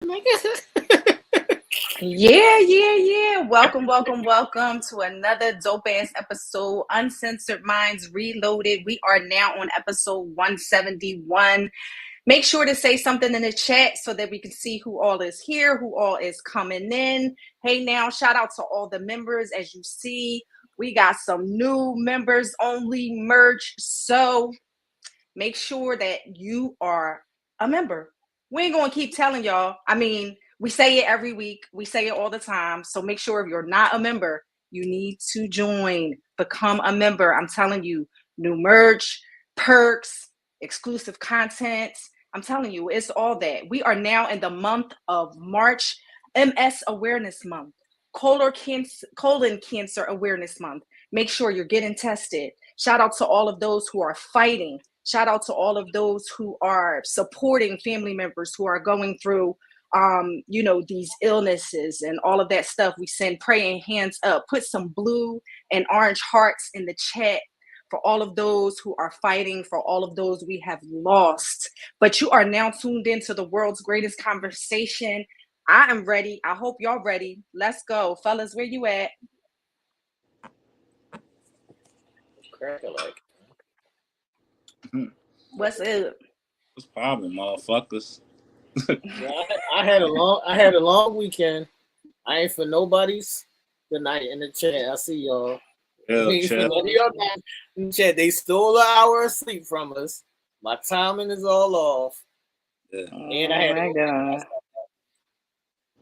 nigga. Yeah. Welcome to another dope-ass episode, Uncensored Minds Reloaded. We are now on episode 171. Make sure to say something in the chat so that we can see who all is here, who all is coming in. Hey, now, shout out to all the members. As you see, we got some new members only merch. So make sure that you are a member. We ain't going to keep telling y'all. I mean, we say it every week. We say it all the time. So make sure if you're not a member, you need to join. Become a member. I'm telling you, new merch, perks, exclusive content. I'm telling you, it's all that. We are now in the month of March, MS Awareness Month, colon cancer awareness month. Make sure you're getting tested. Shout out to all of those who are fighting. Shout out to all of those who are supporting family members who are going through, these illnesses and all of that stuff. We send praying hands up. Put some blue and orange hearts in the chat for all of those who are fighting, for all of those we have lost. But you are now tuned into the world's greatest conversation. I am ready. I hope y'all ready. Let's go. Fellas, where you at? Crack-a-like. What's up? What's poppin', motherfuckers? Yeah, I had a long weekend. I ain't for nobody's tonight in the chat. I see y'all. Chat. They stole an hour of sleep from us. My timing is all off. Yeah. And I had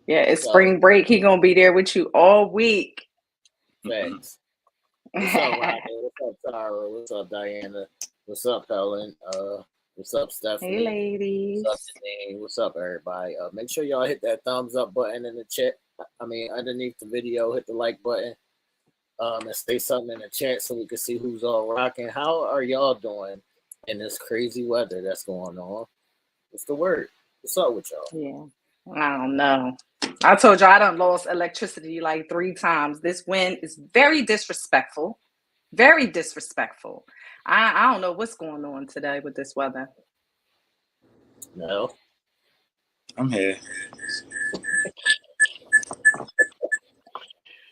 it's spring break. He gonna be there with you all week. Thanks. What's up, Rocket? What's up, Tara? What's up, Diana? What's up, Helen? What's up, Stephanie? Hey, ladies. What's up, Janine? What's up, everybody? Make sure y'all hit that thumbs up button in the chat. Underneath the video, hit the like button. And say something in the chat so we can see who's all rocking. How are y'all doing in this crazy weather that's going on? What's the word? What's up with y'all? Yeah, I don't know. I told you I done lost electricity like 3 times. This wind is very disrespectful. Very disrespectful. I don't know what's going on today with this weather. No. I'm here.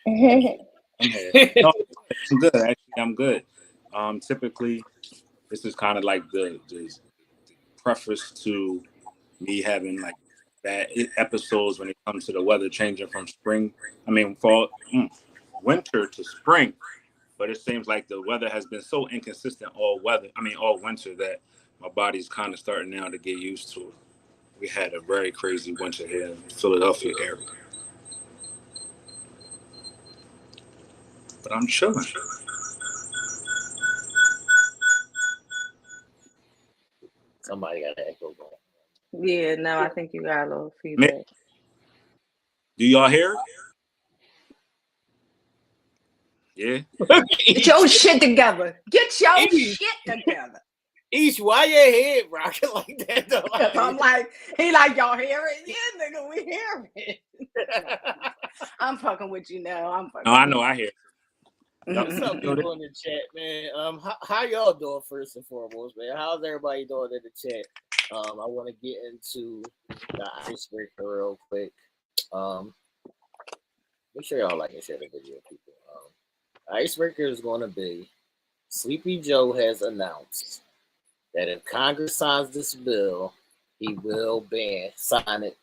I'm here. No, I'm good. Actually, I'm good. Typically, this is kind of like the preface to me having like bad episodes when it comes to the weather changing from winter to spring. But it seems like the weather has been so inconsistent all winter that my body's kind of starting now to get used to it. We had a very crazy winter here in the Philadelphia area. But I'm chilling. Somebody got an echo going. Yeah, no, I think you got a little feedback. Do y'all hear it? Yeah. Get your shit together. Get your shit together. Ish, why your head rocking like that though? I'm like, y'all hear it? Yeah, nigga, we hear it. I'm fucking with you now. I know I hear it. What's up, people in the chat, man? How y'all doing first and foremost, man? How's everybody doing in the chat? I want to get into the icebreaker real quick. Make sure y'all like and share the video, people. Icebreaker is going to be Sleepy Joe has announced that if Congress signs this bill, he will sign it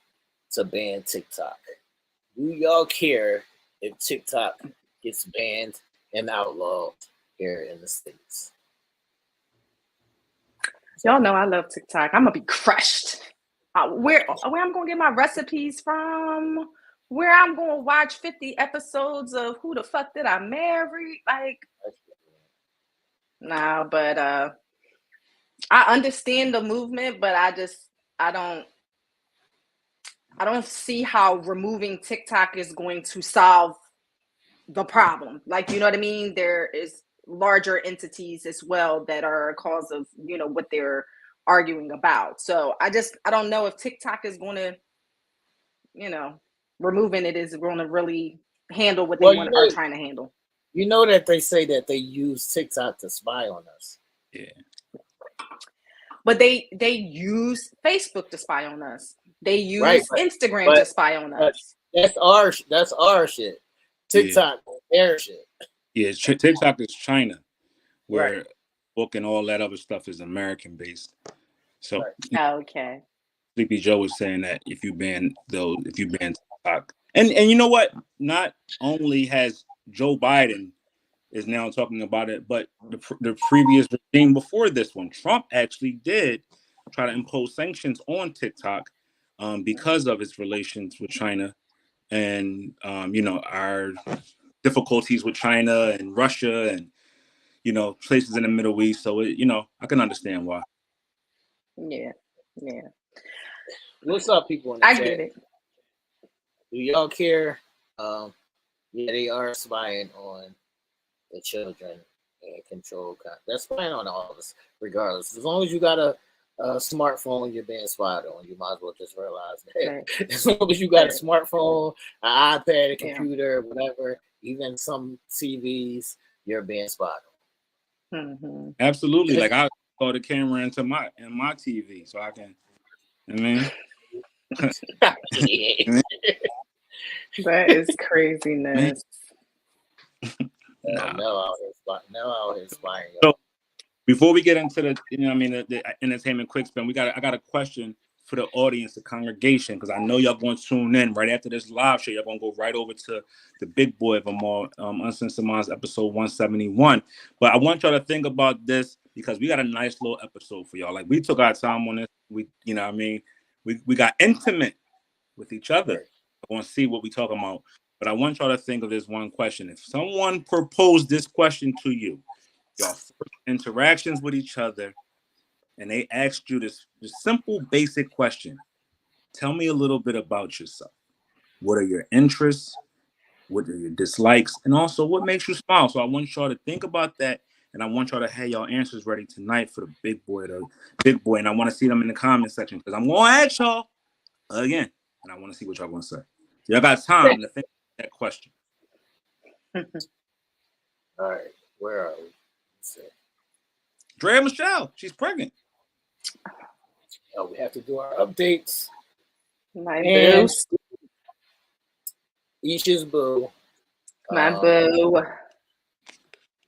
to ban TikTok. Do y'all care if TikTok gets banned and outlawed here in the States? Y'all know I love TikTok. I'm gonna be crushed. Where I'm gonna get my recipes from? Where I'm gonna watch 50 episodes of Who the Fuck Did I Marry? Like, nah, but I understand the movement, but I don't see how removing TikTok is going to solve the problem. Like, you know what I mean? There is larger entities as well that are a cause of, what they're arguing about. So I don't know if TikTok is going to, removing it is going to really handle what they are trying to handle. You know that they say that they use TikTok to spy on us. Yeah. But they use Facebook to spy on us. They use Instagram to spy on us. That's our shit. TikTok, their shit. Yeah, TikTok is China, where book and all that other stuff is American based. So okay. Sleepy Joe was saying that if you ban TikTok, and you know what? Not only has Joe Biden is now talking about it, but the previous regime before this one, Trump actually did try to impose sanctions on TikTok because of its relations with China and our difficulties with China and Russia and places in the Middle East. So I can understand why. Yeah. What's up, people in the I chat? get it. Do y'all care? They are spying on the children and control. They're spying on all of us, regardless. As long as you got a smartphone, you're being spied on. You might as well just realize that. Right. As long as you got a smartphone, an iPad, a computer, whatever, even some TVs, you're being spied on. Mm-hmm. Absolutely. Like I saw the camera into my TV, so I can. That is craziness. Nell out here spying. So before we get into the entertainment quick spin, I got a question for the audience, the congregation, because I know y'all going to tune in right after this live show. Y'all going to go right over to the big boy of them all, Uncensored Minds, episode 171. But I want y'all to think about this because we got a nice little episode for y'all. Like we took our time on this. We got intimate with each other. I want to see what we talking about. But I want y'all to think of this one question. If someone proposed this question to you, y'all first interactions with each other, and they asked you this simple, basic question, tell me a little bit about yourself. What are your interests? What are your dislikes? And also, what makes you smile? So I want y'all to think about that, and I want y'all to have y'all answers ready tonight for the big boy. And I want to see them in the comment section because I'm going to ask y'all again, and I want to see what y'all going to say. Y'all got time to think of that question. All right, where are we? Let's see. Draya Michele, she's pregnant. Oh, we have to do our updates. My boo. Aisha's boo. My boo.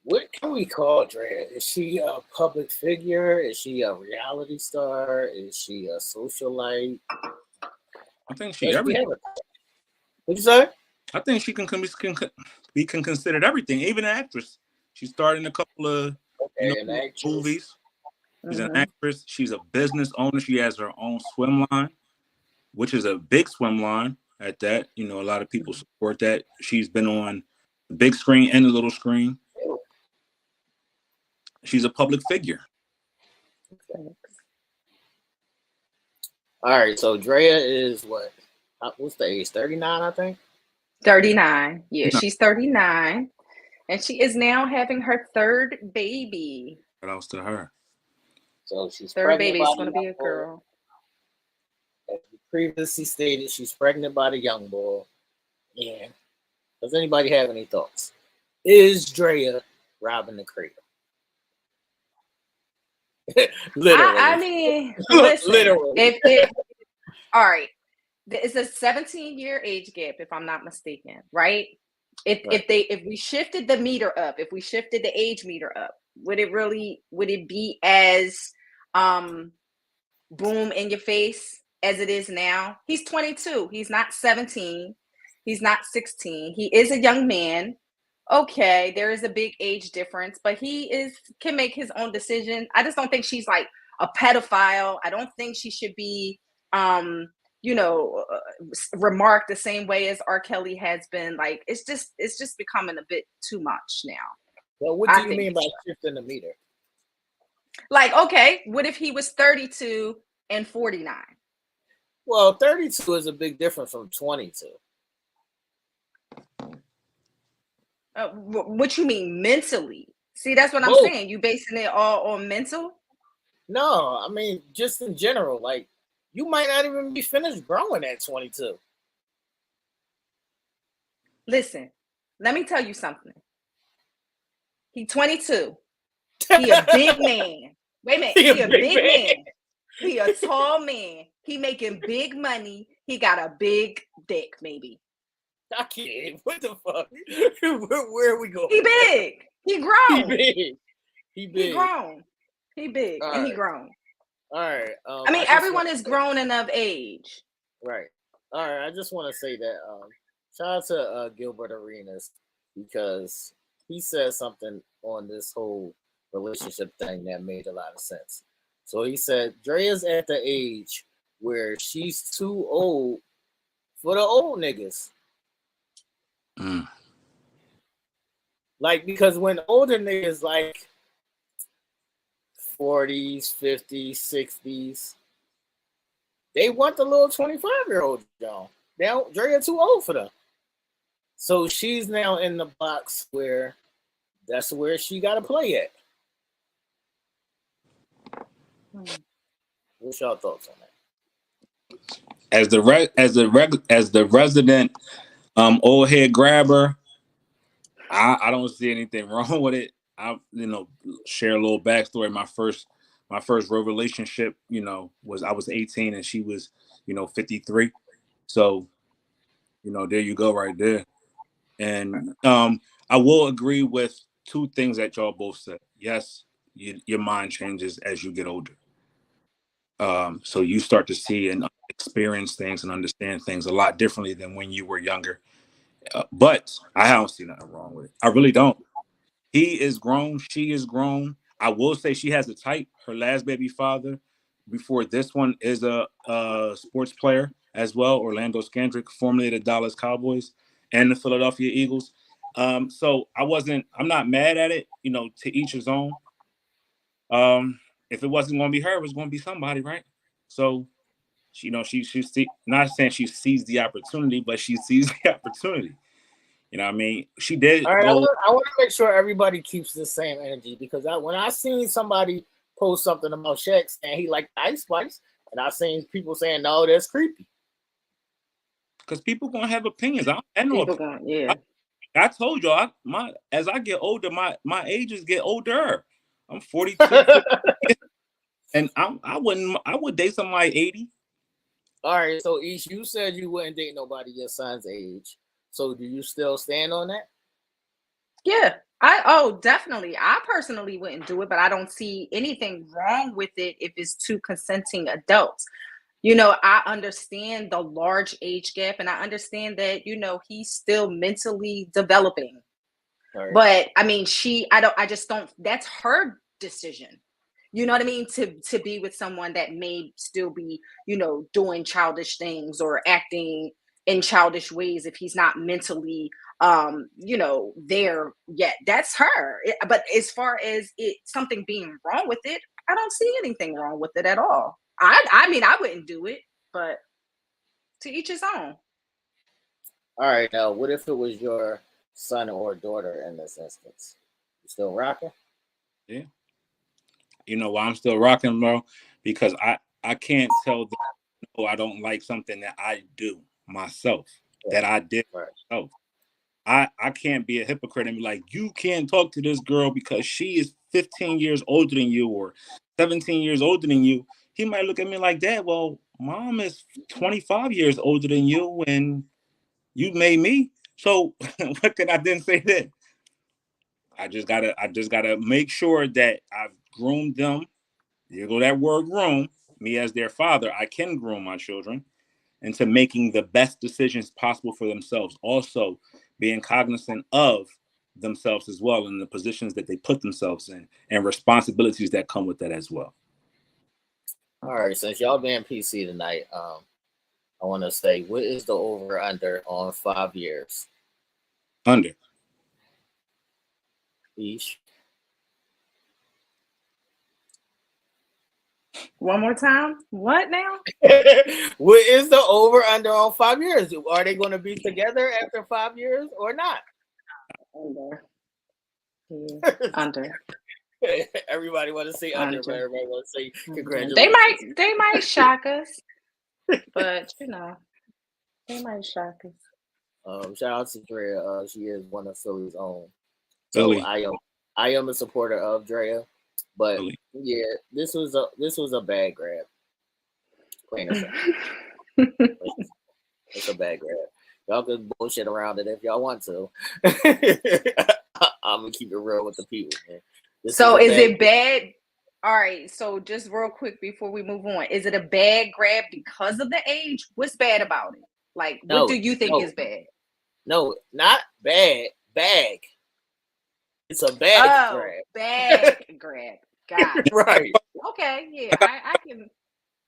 What can we call Draya? Is she a public figure? Is she a reality star? Is she a socialite? I think she everything. What'd you say? I think she can be considered everything, even an actress. She starred in a couple of movies. She's an actress. She's a business owner. She has her own swim line, which is a big swim line at that. A lot of people support that. She's been on the big screen and the little screen. She's a public figure. All right, so Draya is what? What's the age? 39, I think? 39. Yeah, she's 39. And she is now having her third baby. What else to her? So she's third baby is going to be a girl. As we previously stated, she's pregnant by the young boy. And does anybody have any thoughts? Is Draya robbing the cradle? Literally. I mean, listen, literally. All right. It's a 17-year age gap, if I'm not mistaken, right? If we shifted the meter up, if we shifted the age meter up, would it be as boom in your face as it is now? He's 22. He's not 17. He's not 16. He is a young man. Okay, there is a big age difference, but he can make his own decision. I just don't think she's like a pedophile. I don't think she should be remarked the same way as R. Kelly has been. Like it's just becoming a bit too much now. Well, what do you mean by shifting the meter? Like, okay, what if he was 32 and 49? Well, 32 is a big difference from 22. What you mean mentally? See, that's what I'm saying. You basing it all on mental? No, I mean just in general. Like you might not even be finished growing at 22. Listen, let me tell you something. He's 22. He a big man. Wait a minute. He a big man. He a tall man. He making big money. He got a big dick, maybe. I can't. What the fuck? Where are we going? He big. He grown. He big. He big. He grown. He big. All and right. he grown. All right. I mean, everyone is grown enough age. Right. All right. I just want to say that shout out to Gilbert Arenas because he said something on this whole relationship thing that made a lot of sense. So he said Draya's at the age where she's too old for the old niggas. Mm. Like, because when older niggas like 40s, 50s, 60s, they want the little 25-year-old John. Now Draya too old for them. So she's now in the box where that's where she got to play at. What's y'all thoughts on that? As the resident old head grabber, I don't see anything wrong with it. I share a little backstory. My first real relationship, was I was 18 and she was 53. So there you go right there. And I will agree with two things that y'all both said. Yes, your mind changes as you get older. So you start to see and experience things and understand things a lot differently than when you were younger. But I don't see nothing wrong with it. I really don't. He is grown. She is grown. I will say she has a type. Her last baby father before this one is a sports player as well. Orlando Scandrick, formerly the Dallas Cowboys and the Philadelphia Eagles. So I'm not mad at it, to each his own. If it wasn't going to be her, it was going to be somebody, right? So, she's not saying she sees the opportunity, but she sees the opportunity. You know what I mean? She did. All right, I want to make sure everybody keeps the same energy because when I seen somebody post something about Shaq saying he liked Ice Spice, and I seen people saying, no, that's creepy. Because people going to have opinions. I told y'all, as I get older, my ages get older. I'm 42. And I would date somebody 80. All right, so Ish, you said you wouldn't date nobody your son's age. So do you still stand on that? Yeah, definitely. I personally wouldn't do it, but I don't see anything wrong with it if it's two consenting adults. I understand the large age gap and I understand that, he's still mentally developing. Right. But I mean, that's her decision. You know what I mean? To be with someone that may still be, doing childish things or acting in childish ways if he's not mentally, there yet. That's her. But as far as something being wrong with it, I don't see anything wrong with it at all. I mean, I wouldn't do it, but to each his own. All right. Now, what if it was your son or daughter in this instance? You still rocking? Yeah. You know why I'm still rocking, bro? Because I can't tell them, no, I don't like something that I do myself, that I did myself. I can't be a hypocrite and be like, you can't talk to this girl because she is 15 years older than you or 17 years older than you. He might look at me like that. Well, mom is 25 years older than you and you made me. So what can I then say then? I just gotta make sure that I've groomed them. You go that word groom, me as their father, I can groom my children into making the best decisions possible for themselves. Also being cognizant of themselves as well in the positions that they put themselves in and responsibilities that come with that as well. All right, since y'all being PC tonight, I want to say, what is the over under on 5 years? Under. Ish. One more time. What now? What is the over under on 5 years? Are they going to be together after 5 years or not? Under. Yeah. Under. Everybody want to say under, but everybody want to say congratulations. They might shock us, but they might shock us. Shout out to Draya. She is one of Philly's own. Philly. So I am a supporter of Draya, but Philly. Yeah, this was a bad grab. Plain and simple. It's a bad grab. Y'all can bullshit around it if y'all want to. I'm gonna keep it real with the people, man. So is it bad? All right. So just real quick before we move on, is it a bad grab because of the age? What's bad about it? Like, what do you think is bad? No, not bad. Bag. It's a bag grab. Bag grab. Got it. Right. Okay. Yeah, I can.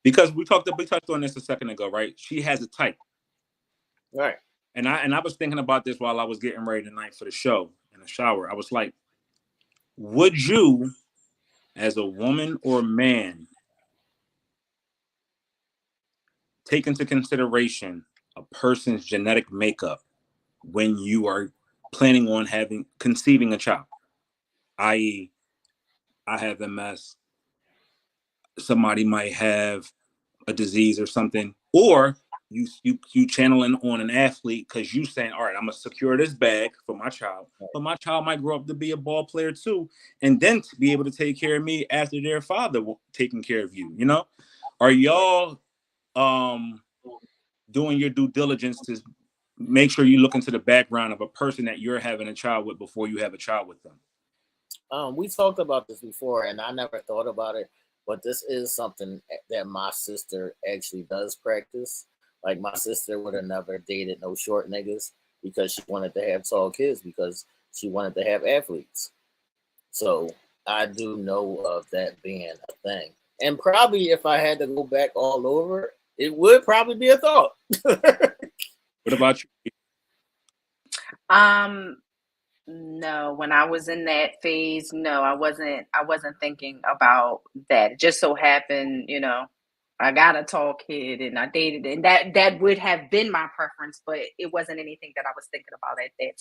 Because we touched on this a second ago, right? She has a type. Right. And I was thinking about this while I was getting ready tonight for the show in the shower. I was like, would you, as a woman or man, take into consideration a person's genetic makeup when you are planning on conceiving a child? I.e., I have MS. Somebody might have a disease or something, or you channeling on an athlete because you saying, all right, I'm gonna secure this bag for my child, but my child might grow up to be a ball player too, and then to be able to take care of me after their father taking care of you. You know, are y'all doing your due diligence to make sure you look into the background of a person that you're having a child with before you have a child with them? We talked about this before, and I never thought about it, but this is something that my sister actually does practice. Like, my sister would have never dated no short niggas because she wanted to have tall kids because she wanted to have athletes. So I do know of that being a thing. And probably if I had to go back all over, it would probably be a thought. What about you? No, when I was in that phase, no, I wasn't thinking about that. It just so happened, you know, I got a tall kid and I dated, and that would have been my preference, but it wasn't anything that I was thinking about at that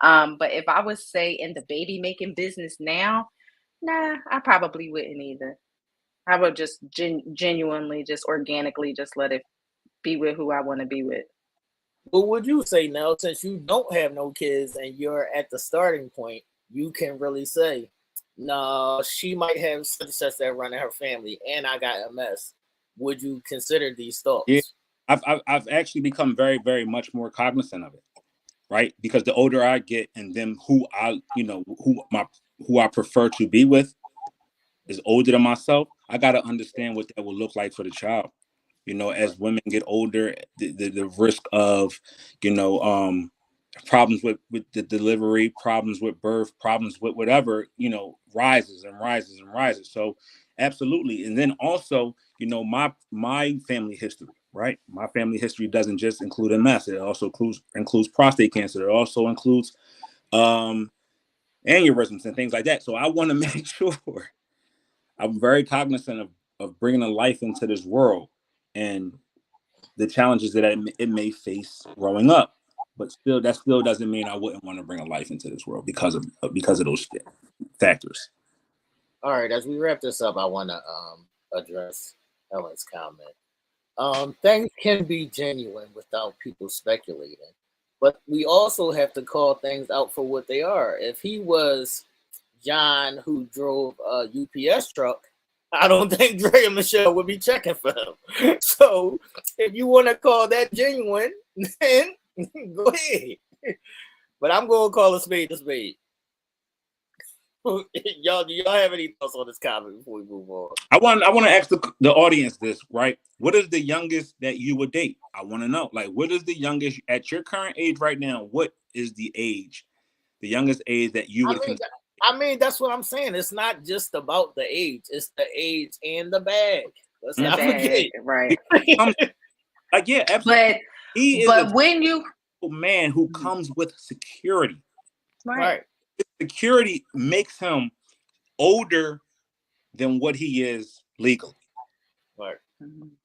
time. But if I was, say, in the baby making business now, nah, I probably wouldn't either. I would just genuinely, just organically, just let it be with who I want to be with. What would you say, Nell, since you don't have no kids and you're at the starting point, you can really say, no, she might have such and such that run in her family, and I got MS. Would you consider these thoughts? Yeah, I've actually become very, very much more cognizant of it, right? Because the older I get, and then who I prefer to be with is older than myself. I got to understand what that will look like for the child. You know, as women get older, the risk of, problems with the delivery, problems with birth, problems with whatever, rises and rises and rises. So absolutely. And then also, my family history, right? My family history doesn't just include MS. It also includes prostate cancer. It also includes aneurysms and things like that. So I want to make sure I'm very cognizant of bringing a life into this world and the challenges that it may face growing up. But that still doesn't mean I wouldn't want to bring a life into this world because of those factors. All right, as we wrap this up, I want to address Ellen's comment. Things can be genuine without people speculating, but we also have to call things out for what they are. If he was John who drove a UPS truck, I don't think Draya Michele would be checking for him. So if you want to call that genuine, then go ahead. But I'm going to call a spade a spade. Y'all, do y'all have any thoughts on this comment before we move on? I want to ask the audience this, right? What is the youngest that you would date? I want to know. Like, what is the youngest at your current age right now? What is the youngest age that you would consider? I mean, that's what I'm saying. It's not just about the age. It's the age and the bag. Let's not forget. Right. Like, yeah, absolutely. But when you man who comes with security. Right. Security makes him older than what he is legally. Right.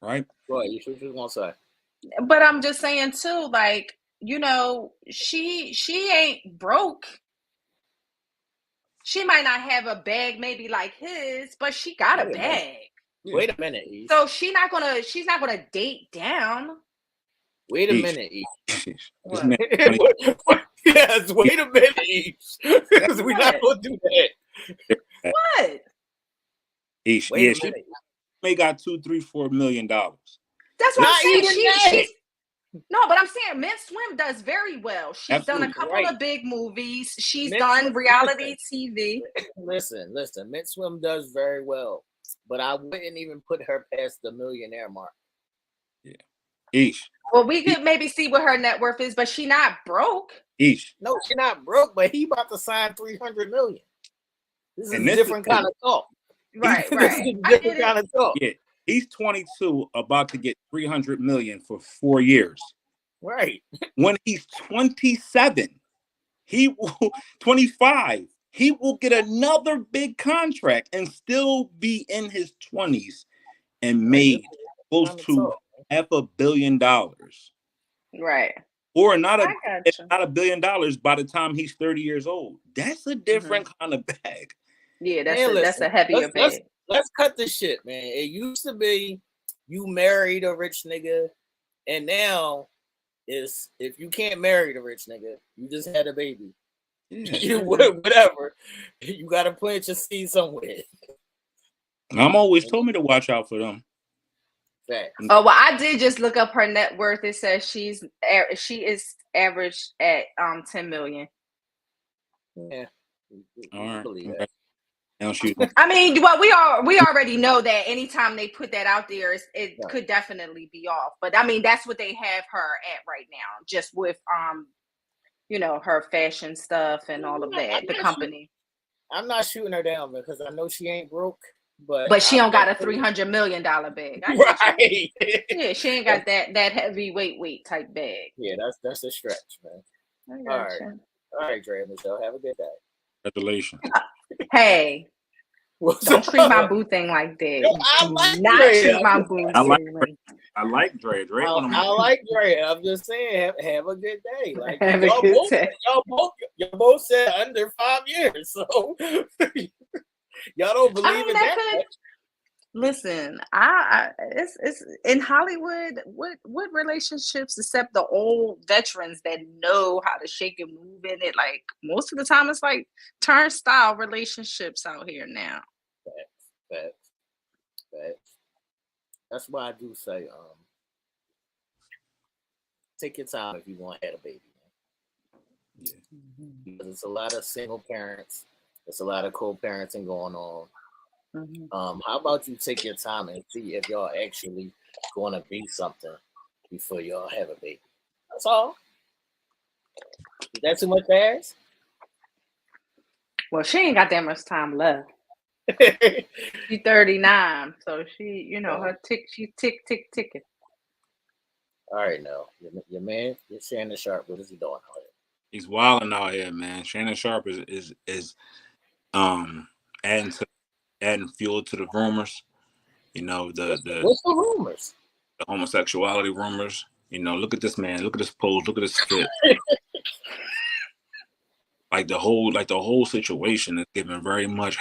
Right? Well, you should just want to say. But I'm just saying too, like, she ain't broke. She might not have a bag maybe like his, but she got a bag. Wait a minute, Ish. So she's not gonna date down. Wait a minute, Ish. Yes, wait a minute, Ish. Because we're not gonna do that. What? Ish, wait a minute. may got $2, $3, $4 million. That's what Not I'm saying. even She's no, but I'm saying Mint Swim does very well. She's done a couple of big movies. She's done reality TV. Listen. Mint Swim does very well, but I wouldn't even put her past the millionaire mark. Yeah. Eesh. Well, we could maybe see what her net worth is, but she not broke. Eesh. No, she's not broke, but he about to sign $300 million. This is a different kind of talk. Right. This is a different kind of talk. Yeah. He's 22, about to get $300 million for 4 years. Right. When he's 27, 25, he will get another big contract and still be in his 20s and made close to $500 million. Right. Or not $1 billion by the time he's 30 years old. That's a different kind of bag. Yeah, that's a heavier bag. Let's cut this shit, man. It used to be you married a rich nigga, and now is if you can't marry the rich nigga, you just had a baby. You whatever. You gotta plant your seed somewhere. I'm always told me to watch out for them. Fact. Oh well, I did just look up her net worth. It says she is averaged at 10 million. Yeah. All right. Believe that. I mean, well, we already know that anytime they put that out there, it could definitely be off. But I mean, that's what they have her at right now, just with her fashion stuff and all of that. The company. I'm not shooting her down because I know she ain't broke, but she don't got a $300 million bag. Right? Yeah, she ain't got that heavy weight type bag. Yeah, that's a stretch, man. All right, Draya Michele, have a good day. Congratulations. Hey, don't treat my boo thing like that. Yo, I like not Draya. treat my boo. I like Draya. I like Draya. I'm just saying, have a good day. Like have a good day. Y'all both said under 5 years, so y'all don't believe in that. Listen, it's in Hollywood. What relationships, except the old veterans that know how to shake and move in it? Like most of the time, it's like turnstile relationships out here now. Facts. That's why I do say, take your time if you want to have a baby. Yeah. Because it's a lot of single parents. There's a lot of co-parenting going on. Mm-hmm. How about you take your time and see if y'all actually going to be something before y'all have a baby? That's all. Is that too much to ask? Well, she ain't got that much time left. She's 39, so she, her she's ticking. All right, now your man, your Shannon Sharpe. What is he doing out here? He's wilding out here, man. Shannon Sharpe is adding fuel to the rumors. What's the rumors? The homosexuality rumors. Look at this man. Look at this pose. Look at this fit. Like the whole situation is given very much.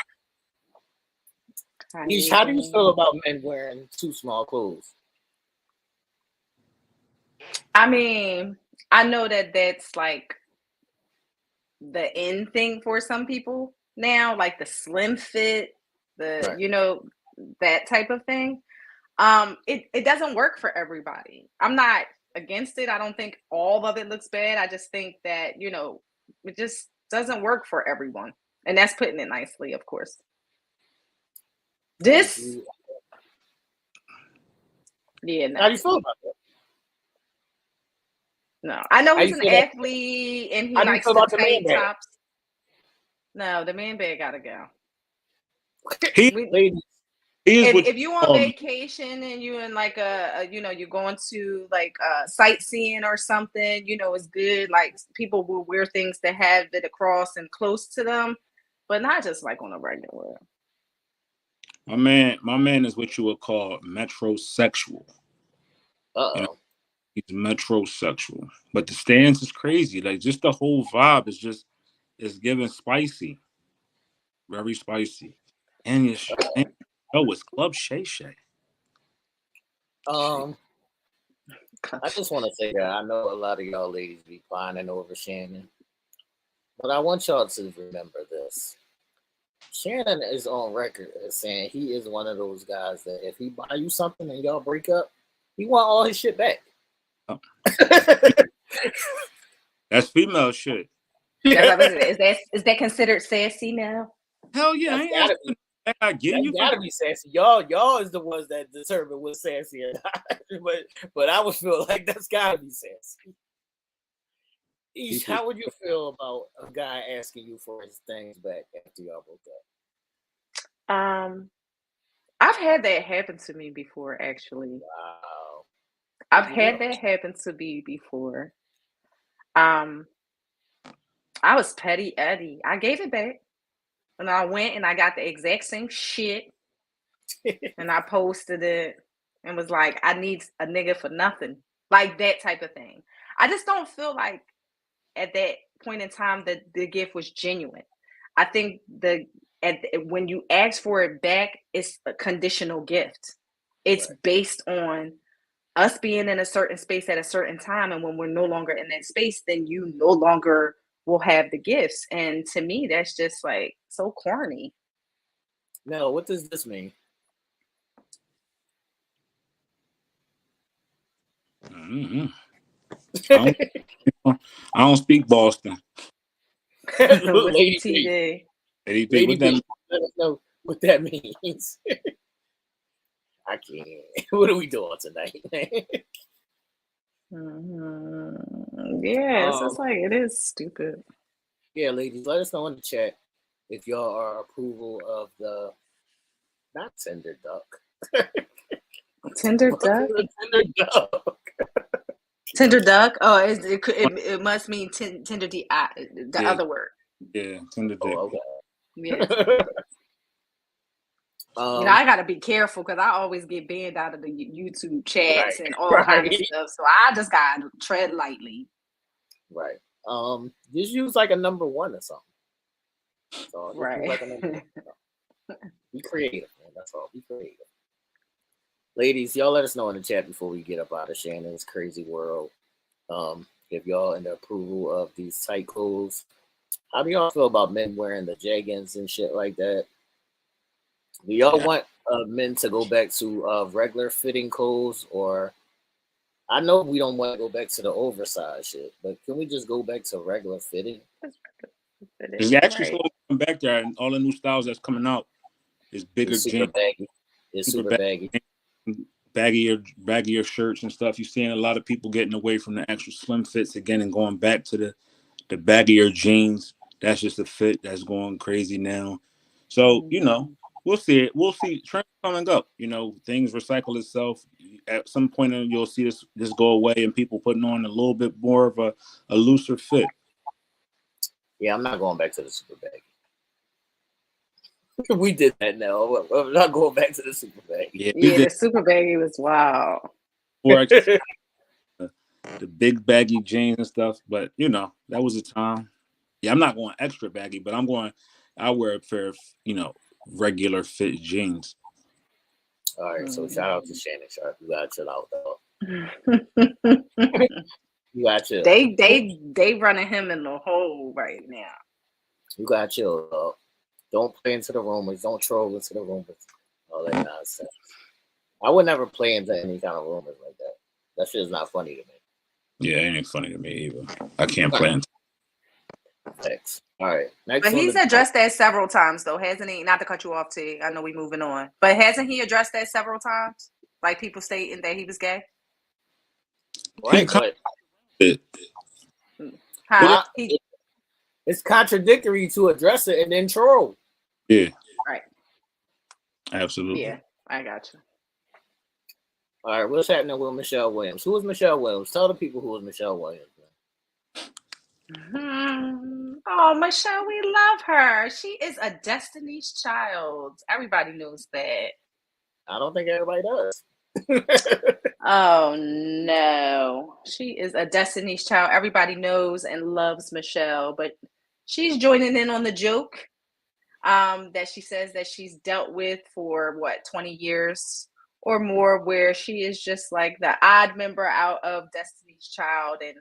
How do you feel about men wearing too small clothes? I mean, I know that's like the in thing for some people now, like the slim fit, that type of thing. It doesn't work for everybody. I'm not against it. I don't think all of it looks bad. I just think that, it just doesn't work for everyone. And that's putting it nicely, of course. How do you feel about that? No, I know he's an athlete and he likes the tight tops. No, the man bag gotta go. If you on vacation and you in like you're going to like sightseeing or something, it's good. Like people will wear things that have it across and close to them, but not just like on a regular. My man is what you would call metrosexual. He's metrosexual, but the stance is crazy. Like just the whole vibe is giving spicy, very spicy, and it's Club Shay Shay. I just want to say that I know a lot of y'all ladies be pining over Shannon, but I want y'all to remember this. Shannon is on record as saying he is one of those guys that if he buy you something and y'all break up, he want all his shit back. Oh. That's female shit. Is that considered sassy now? Hell yeah, I get you. Gotta be sassy. Y'all is the ones that determine what's sassy or not. but I would feel like that's gotta be sassy. Ish, how would you feel about a guy asking you for his things back after y'all broke up? I've had that happen to me before, actually. Wow. I've had that happen to me before. I was petty Eddie. I gave it back. And I went and I got the exact same shit. And I posted it and was like, I need a nigga for nothing. Like that type of thing. I just don't feel like at that point in time that the gift was genuine. I think when you ask for it back, it's a conditional gift. It's based on us being in a certain space at a certain time, and when we're no longer in that space, then you no longer will have the gifts. And to me, that's just like so corny. No, what does this mean? Mm-hmm. I don't speak Boston. Lady P. Let us know what that means. I can't. What are we doing tonight? Yeah, it's just like it is stupid. Yeah, ladies, let us know in the chat if y'all are approval of the not tender duck. Tender duck? Tender duck. Tender duck? Oh, it must mean tender the other word. Yeah, tender duck. Oh, okay. Yeah. I gotta be careful because I always get banned out of the YouTube chats and all kinds of stuff. So I just gotta tread lightly. Right. Just use like a number 1 or something. So right. Like a number 1. Be creative, man. That's all. Be creative. Ladies, y'all let us know in the chat before we get up out of Shannon's crazy world. If y'all in the approval of these tight clothes. How do y'all feel about men wearing the jeggings and shit like that? Do y'all want men to go back to regular fitting clothes, or I know we don't want to go back to the oversized shit, but can we just go back to regular fitting? It's actually slowly coming back there, and all the new styles that's coming out is bigger jeans. It's super baggy. Baggier shirts and stuff. You're seeing a lot of people getting away from the actual slim fits again and going back to the baggier jeans. That's just a fit that's going crazy now. So, we'll see it. We'll see trends coming up. Things recycle itself. At some point, you'll see this go away and people putting on a little bit more of a looser fit. Yeah, I'm not going back to the super baggy. We did that now. I'm not going back to the super baggy. Yeah, the super baggy was wild. Or the big baggy jeans and stuff. But, that was a time. Yeah, I'm not going extra baggy, but I wear a pair of, regular fit jeans. All right, so shout out to Shannon Sharpe. You gotta chill out, though. You gotta chill. They running him in the hole right now. You gotta chill, though. Don't play into the rumors. Don't troll into the rumors. All that nonsense. I would never play into any kind of rumors like that. That shit is not funny to me. Yeah, it ain't funny to me either. I can't play into. Thanks. All right. Next, but he's addressed that several times, though, hasn't he? Not to cut you off, T. I know we're moving on. But hasn't he addressed that several times? Like people stating that he was gay? Right, but it's contradictory to address it and then troll. Yeah. Right. Absolutely. Yeah, I got you. All right, what's happening with Michell Williams? Who is Michell Williams? Tell the people who is Michell Williams. Oh, Michelle, we love her. She is a Destiny's Child. Everybody knows that. I don't think everybody does. Oh, no. She is a Destiny's Child. Everybody knows and loves Michelle, but she's joining in on the joke that she says that she's dealt with for, 20 years or more, where she is just like the odd member out of Destiny's Child, and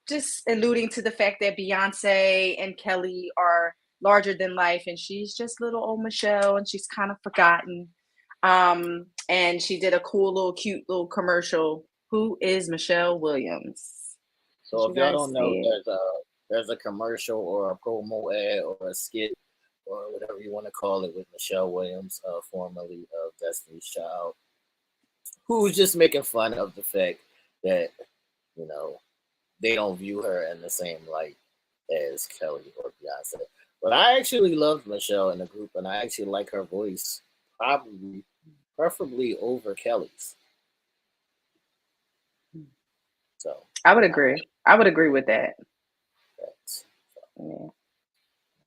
just alluding to the fact that Beyonce and Kelly are larger than life, and she's just little old Michelle, and she's kind of forgotten. And she did a cool little cute little commercial. Who is Michell Williams? So if y'all don't know, there's a commercial or a promo ad or a skit or whatever you want to call it with Michell Williams, formerly of Destiny's Child, who's just making fun of the fact that, you know, they don't view her in the same light as Kelly or Beyonce. But I actually love Michelle in the group, and I actually like her voice, preferably over Kelly's. So I would agree. I would agree with that. Yeah.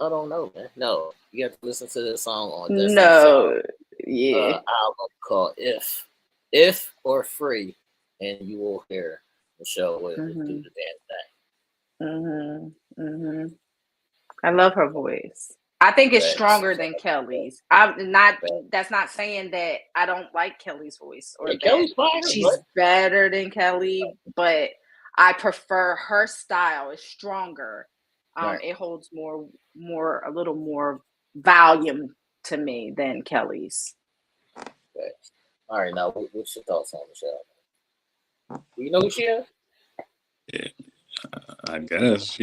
I don't know, man. No, you have to listen to this song on Destiny's album called If or Free, and you will hear Michelle Williams do the damn thing. I love her voice. I think it's stronger than Kelly's. That's not saying that I don't like Kelly's voice or that Kelly's fine, she's better than Kelly, but I prefer her style is stronger. It holds a little more volume to me than Kelly's. Okay. All right, now what's your thoughts on Michelle? Do you know who she is? Yeah, I guess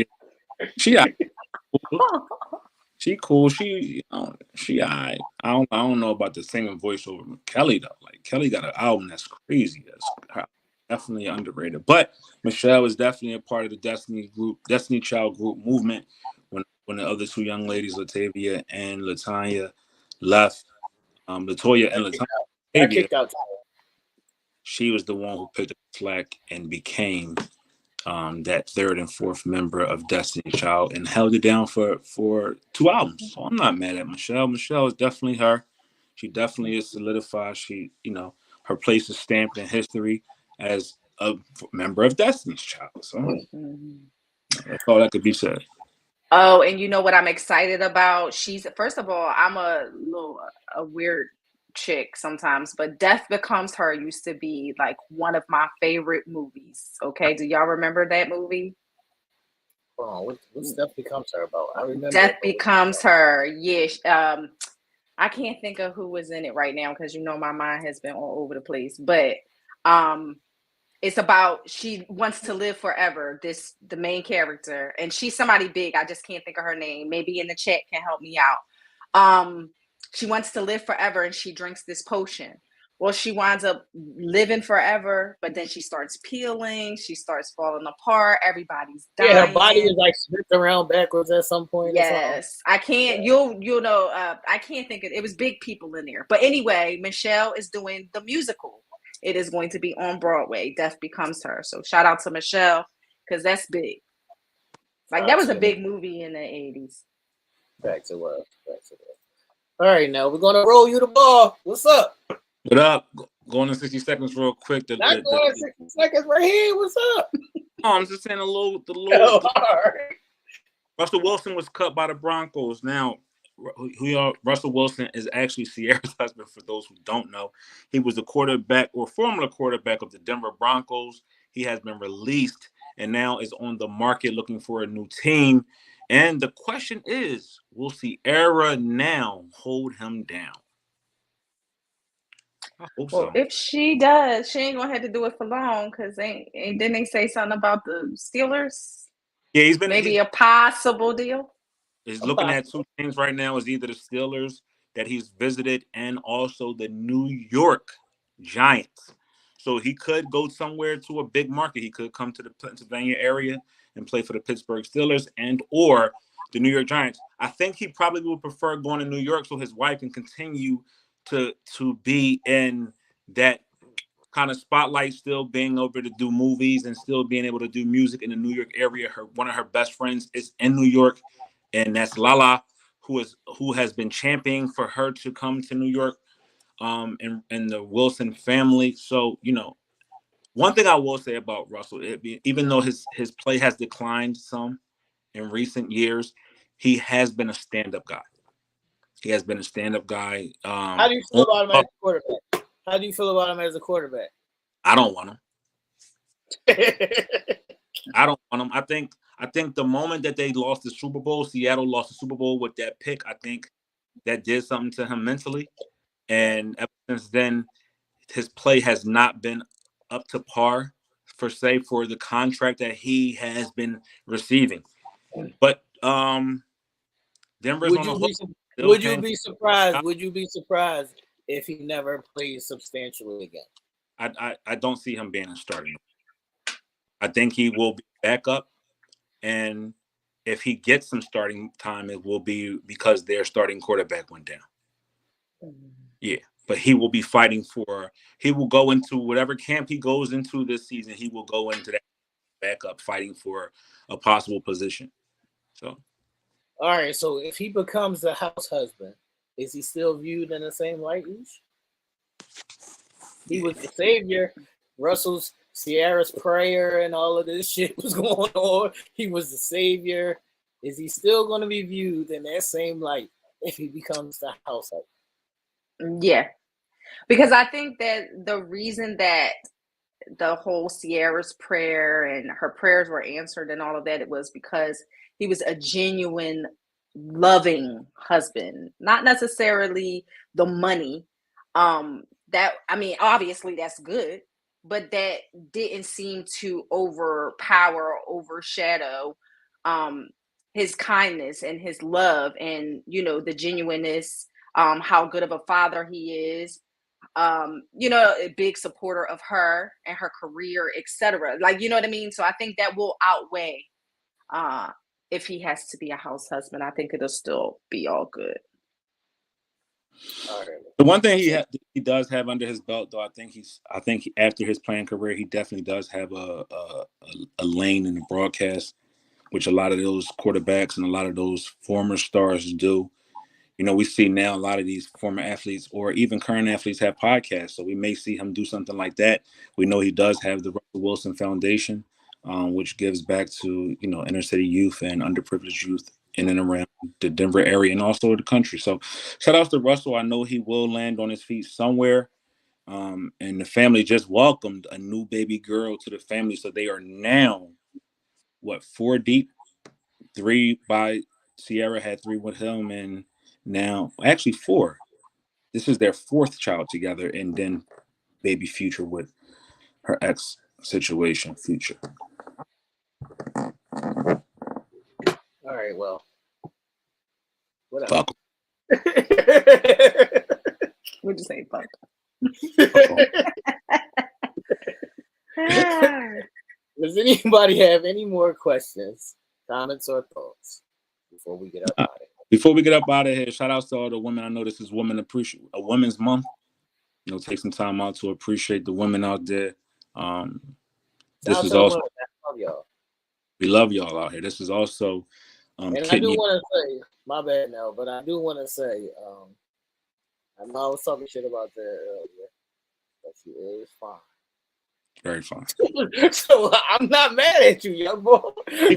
she cool. She I don't know about the singing voice over Kelly though. Like Kelly got an album that's crazy. That's definitely underrated. But Michelle is definitely a part of the Destiny Child group movement. When the other two young ladies, Latavia and Latanya, left, Latoya and Latavia, she was the one who picked up the slack and became that third and fourth member of Destiny Child and held it down for 2 albums. So I'm not mad at Michelle. Michelle is definitely her. She definitely is solidified. She, her place is stamped in history as a member of Destiny's Child. So that's all that could be said. Oh, and you know what I'm excited about? First of all, I'm a weird chick sometimes, but Death Becomes Her used to be like one of my favorite movies. Okay, do y'all remember that movie? Oh, what's Death Becomes Her about? I remember Death Becomes Her. Yeah, I can't think of who was in it right now because my mind has been all over the place. But it's about she wants to live forever. The main character, and she's somebody big. I just can't think of her name. Maybe in the chat can help me out. She wants to live forever, and she drinks this potion. Well, she winds up living forever, but then she starts peeling. She starts falling apart. Everybody's dying. Yeah, her body is like flipped around backwards at some point. Yes, I can't. You'll know. I can't think of it. It was big people in there, but anyway, Michelle is doing the musical. It is going to be on Broadway. Death Becomes Her. So shout out to Michelle because that's big. Like that was a big movie in the 80s. Back to what? All right, now we're gonna roll you the ball. What's up? What up? Going in 60 seconds real quick. Not going in 60 seconds right here. What's up? Oh, I'm just saying Russell Wilson was cut by the Broncos. Now, Russell Wilson is actually Sierra's husband, for those who don't know. He was the quarterback or former quarterback of the Denver Broncos. He has been released and now is on the market looking for a new team. And the question is, will Sierra now hold him down? I hope so. If she does, she ain't gonna have to do it for long because didn't they say something about the Steelers? Yeah, he's been a possible deal. He's looking at 2 teams right now. Is either the Steelers that he's visited and also the New York Giants. So he could go somewhere to a big market. He could come to the Pennsylvania area and play for the Pittsburgh Steelers and or the New York Giants. I think he probably would prefer going to New York so his wife can continue to be in that kind of spotlight, still being able to do movies and still being able to do music in the New York area. One of her best friends is in New York, and that's Lala, who has been championing for her to come to New York, and the Wilson family. So, one thing I will say about Russell, even though his play has declined some in recent years, he has been a stand-up guy. How do you feel about him as a quarterback? How do you feel about him as a quarterback? I don't want him. I don't want him. I I think the moment that they lost the Super Bowl, Seattle lost the Super Bowl with that pick, I think that did something to him mentally. And ever since then, his play has not been up to par, for the contract that he has been receiving. But Denver's on the hook. Would you be surprised? Would you be surprised if he never plays substantially again? I don't see him being a starter. I think he will be back up, and if he gets some starting time, it will be because their starting quarterback went down. Yeah, but he will be fighting for. He will go into whatever camp he goes into this season. He will go into that backup, fighting for a possible position. So, all right. So if he becomes the house husband, is he still viewed in the same light? He was the savior. Russell's Sierra's prayer and all of this shit was going on. He was the savior. Is he still going to be viewed in that same light if he becomes the house husband? Yeah, because I think that the reason that the whole Sierra's prayer and her prayers were answered and all of that, it was because he was a genuine, loving husband, not necessarily the money. That, I mean, obviously that's good, but that didn't seem to overpower or overshadow his kindness and his love and, you know, the genuineness, how good of a father he is, you know, a big supporter of her and her career, etc. Like, you know what I mean? So I think that will outweigh if he has to be a house husband. I think it'll still be all good. The one thing he does have under his belt, though, I think after his playing career, he definitely does have a lane in the broadcast, which a lot of those quarterbacks and a lot of those former stars do. You know, we see now a lot of these former athletes or even current athletes have podcasts, so we may see him do something like that. We know he does have the Russell Wilson Foundation, which gives back to, you know, inner city youth and underprivileged youth in and around the Denver area and also the country. So shout out to Russell. I know he will land on his feet somewhere. And the family just welcomed a new baby girl to the family. So they are now, 4 deep? 3 by Sierra, had 3 with him, and now actually 4. This is their 4th child together, and then baby Future with her ex situation, Future. All right, well, what Fuck. What'd you say, fuck? Does anybody have any more questions, comments, or thoughts before we get up out of here? Before we get up out of here, shout out to all the women. I know this is Women's Month. You know, take some time out to appreciate the women out there. This is also, love y'all. We love y'all out here. This is also and I do want to say, my bad now, but I do want to say, I know I was talking shit about that earlier, but she is fine. Very fine. So I'm not mad at you, young boy.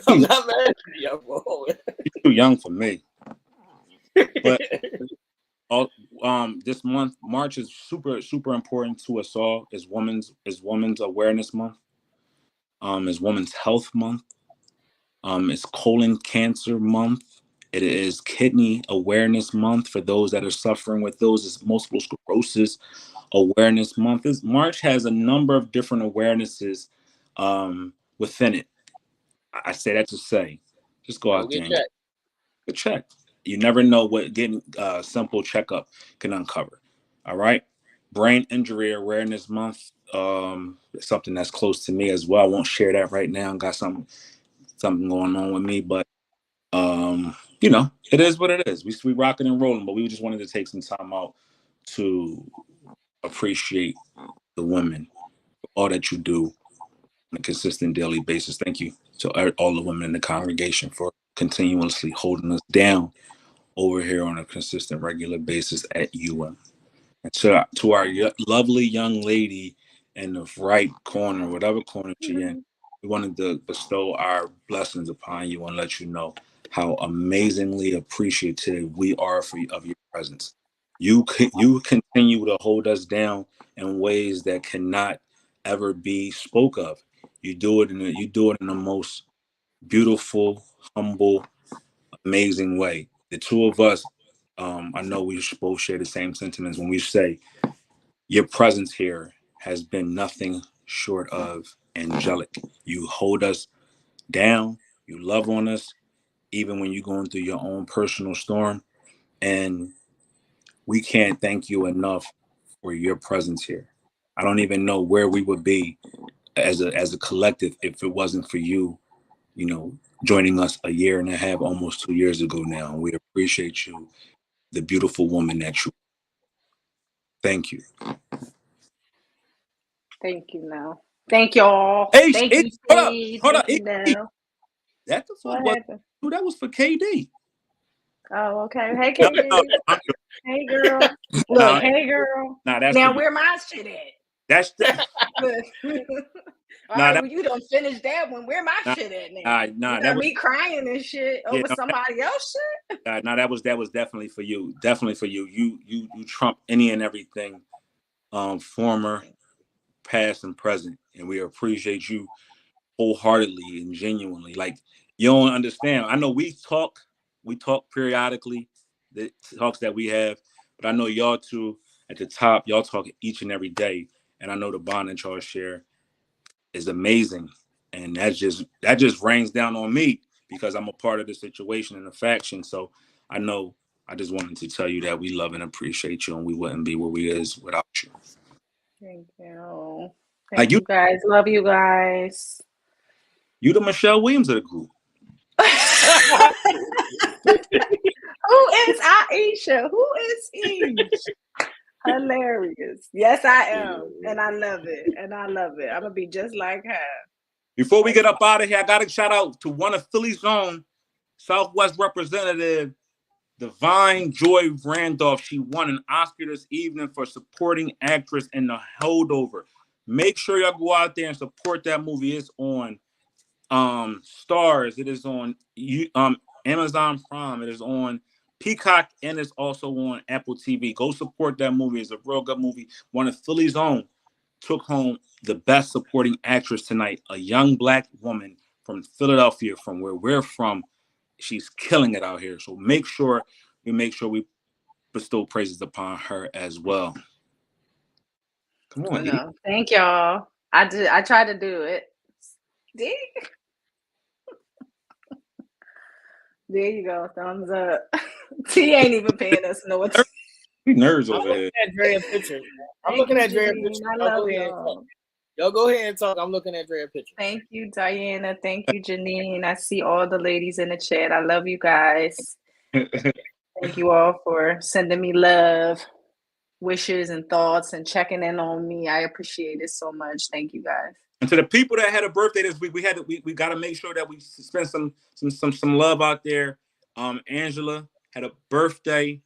I'm not mad at you, young boy. You're too young for me. But this month, March is super, super important to us all. It's Women's Awareness Month. It's Women's Health Month. It's Colon Cancer Month. It is Kidney Awareness Month for those that are suffering with those. It's Multiple Sclerosis Awareness Month. March has a number of different awarenesses within it. I say that to say, just go out there and get a check. You never know what getting a simple checkup can uncover. All right. Brain Injury Awareness Month. Something that's close to me as well. I won't share that right now. Got something going on with me, but you know, it is what it is. We rocking and rolling, but we just wanted to take some time out to appreciate the women, all that you do on a consistent daily basis. Thank you to all the women in the congregation for continuously holding us down over here on a consistent, regular basis at UM. And to our lovely young lady in the right corner, whatever corner she's in, we wanted to bestow our blessings upon you and let you know how amazingly appreciative we are of your presence. You continue to hold us down in ways that cannot ever be spoke of. You do it in the most beautiful, humble, amazing way. The two of us, I know we both share the same sentiments when we say your presence here has been nothing short of angelic. You hold us down, you love on us, even when you're going through your own personal storm. And we can't thank you enough for your presence here. I don't even know where we would be as a collective if it wasn't for you, you know, joining us a year and a half, almost 2 years ago now. And we appreciate you, the beautiful woman that you. Thank you. Thank you, Nell. Thank y'all. Hey, Thank you, Steve. hold Thank up. you, Nell. That the fuck What was happened? that was for KD. Oh, okay. Hey, No, KD. no, I'm Hey, girl. Look, nah, hey, girl. nah, that's Now, for you. where my shit at? That's All nah, right, that, well, you done finished that one. Where my nah, shit at now? nah, You that got was me crying and shit yeah, over no, somebody else shit? nah, that was definitely for you. Definitely for you. You trump any and everything, former, past, and present, and we appreciate you wholeheartedly and genuinely. Like, you don't understand. I know we talk periodically, the talks that we have, but I know y'all two at the top, y'all talk each and every day, and I know the bond that y'all share is amazing, and that just rains down on me because I'm a part of the situation and the faction. So I know I just wanted to tell you that we love and appreciate you, and we wouldn't be where we is without you. Thank you. Like Thank you, guys. Love you guys. you the Michell Williams of the group. Who is Aisha? Who is he? Hilarious. Yes, I am. And I love it. And I love it. I'm going to be just like her. Before we get up out of here, I got to shout out to one of Philly's own Southwest representative, Divine Joy Randolph. She won an Oscar this evening for supporting actress in The Holdover. Make sure y'all go out there and support that movie. It's on Stars. It is on Amazon Prime. It is on Peacock, and it's also on Apple TV. Go support that movie. It's a real good movie. One of Philly's own took home the best supporting actress tonight. A young Black woman from Philadelphia, from where we're from. She's killing it out here. So make sure we bestow praises upon her as well. Come on, no, thank y'all. I tried to do it. There you go. Thumbs up. T ain't even paying us no attention. Nerds over here. I'm looking at Draya pictures. I love y'all. Y'all go ahead and talk. I'm looking at Draya pictures. Thank you, Diana. Thank you, Janine. I see all the ladies in the chat. I love you guys. Thank you all for sending me love, wishes, and thoughts and checking in on me. I appreciate it so much. Thank you, guys. And to the people that had a birthday this week, we got to make sure that we spend some love out there. Angela had a birthday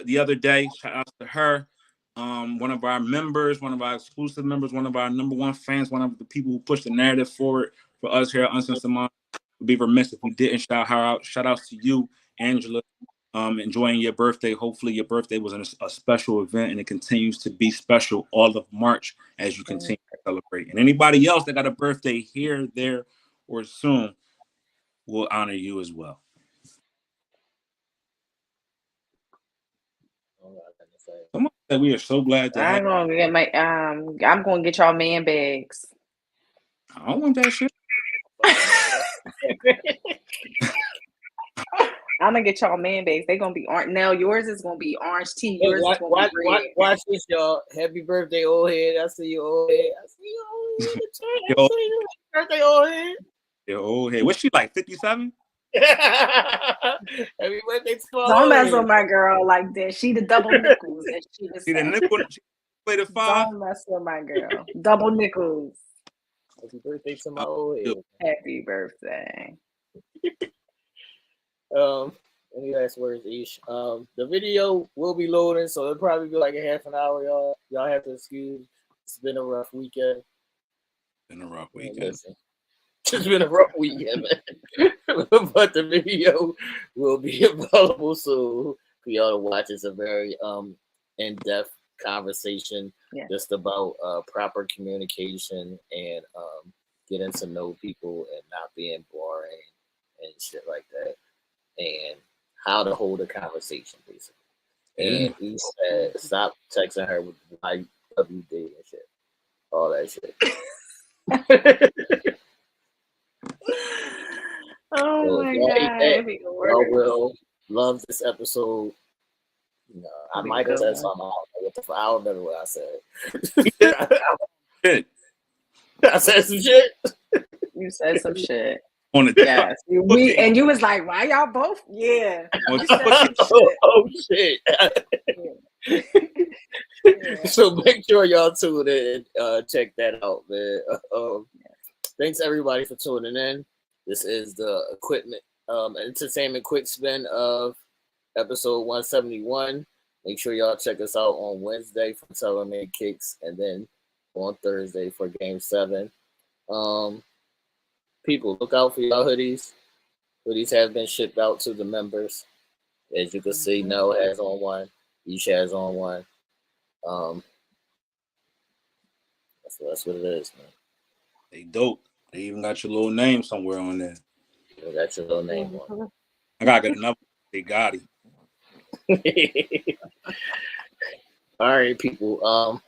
the other day. Shout out to her. One of our members, one of our exclusive members, one of our number one fans, one of the people who pushed the narrative forward for us here at Uncensored Minds. We'd be remiss if we didn't shout her out. Shout outs to you, Angela. Enjoying your birthday. Hopefully your birthday was a special event and it continues to be special all of March as you continue to celebrate. And anybody else that got a birthday here, there, or soon, we'll honor you as well. Come on, we are so glad to have. I'm gonna get my I'm gonna get y'all man bags. I don't want that shit. I'm gonna get y'all man bags. They gonna be orange. Nell, yours is gonna be orange tea. Yours is gonna be red. Watch this, y'all. Happy birthday, old head. I see you, old head. I see you, old head. Happy birthday, old head. Your old head. What's she like? 57? Happy birthday to my Don't mess with my girl like that. She the double nickels. See the nickel. She played the 5. Don't mess with my girl. Double nickels. Happy birthday to my old head. Happy birthday. Any last words, Ish? The video will be loading, so it'll probably be like a half an hour, y'all. Y'all have to excuse. It's been a rough weekend. It's been a rough weekend, man. But the video will be available soon for y'all to watch. It's a very in-depth conversation just about proper communication and getting to know people and not being boring how to hold a conversation, basically. And he said, stop texting her with YWD and shit. All that shit. Oh So my God. God. Y'all will love this episode. You know, I might have said something. I don't remember what I said. I said some shit. You said some shit. On the yes. And you was like, why y'all both? Yeah. Oh shit. Yeah. So make sure y'all tune in and check that out, man. Thanks everybody for tuning in. This is the equipment entertainment quick spin of episode 171. Make sure y'all check us out on Wednesday for Teleman Kicks, and then on Thursday for Game 7. People, look out for y'all hoodies. Hoodies have been shipped out to the members. As you can see, Nell has on one. Aisha has on one. That's what it is, man. They dope. They even got your little name somewhere on there. You got your little name on. I gotta get another. They got it. All right, people.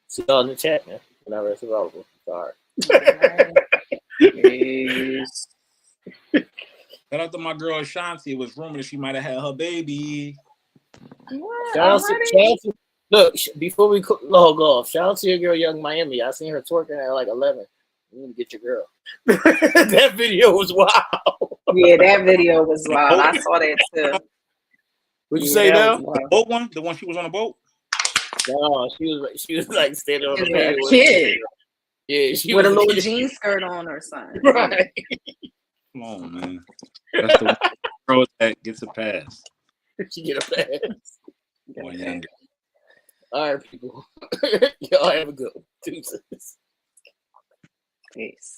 See y'all in the chat, man. Whenever it's available. Sorry. Peace. Shout out to my girl Ashanti. It was rumored that she might have had her baby. What? Shout out to, look, before we log off, shout out to your girl Young Miami. I seen her twerking at like 11. You need to get your girl. That video was wild. Yeah, that video was wild. I saw that too. What'd you say now? The boat one? The one she was on the boat? No, she was like standing on the pad. A kid. Yeah, she with was a little jean skirt on or something. Right. Come on, man. That's the girl that gets a pass. She get a pass. Or younger. All right, people. Y'all have a good one. Deuces. Peace.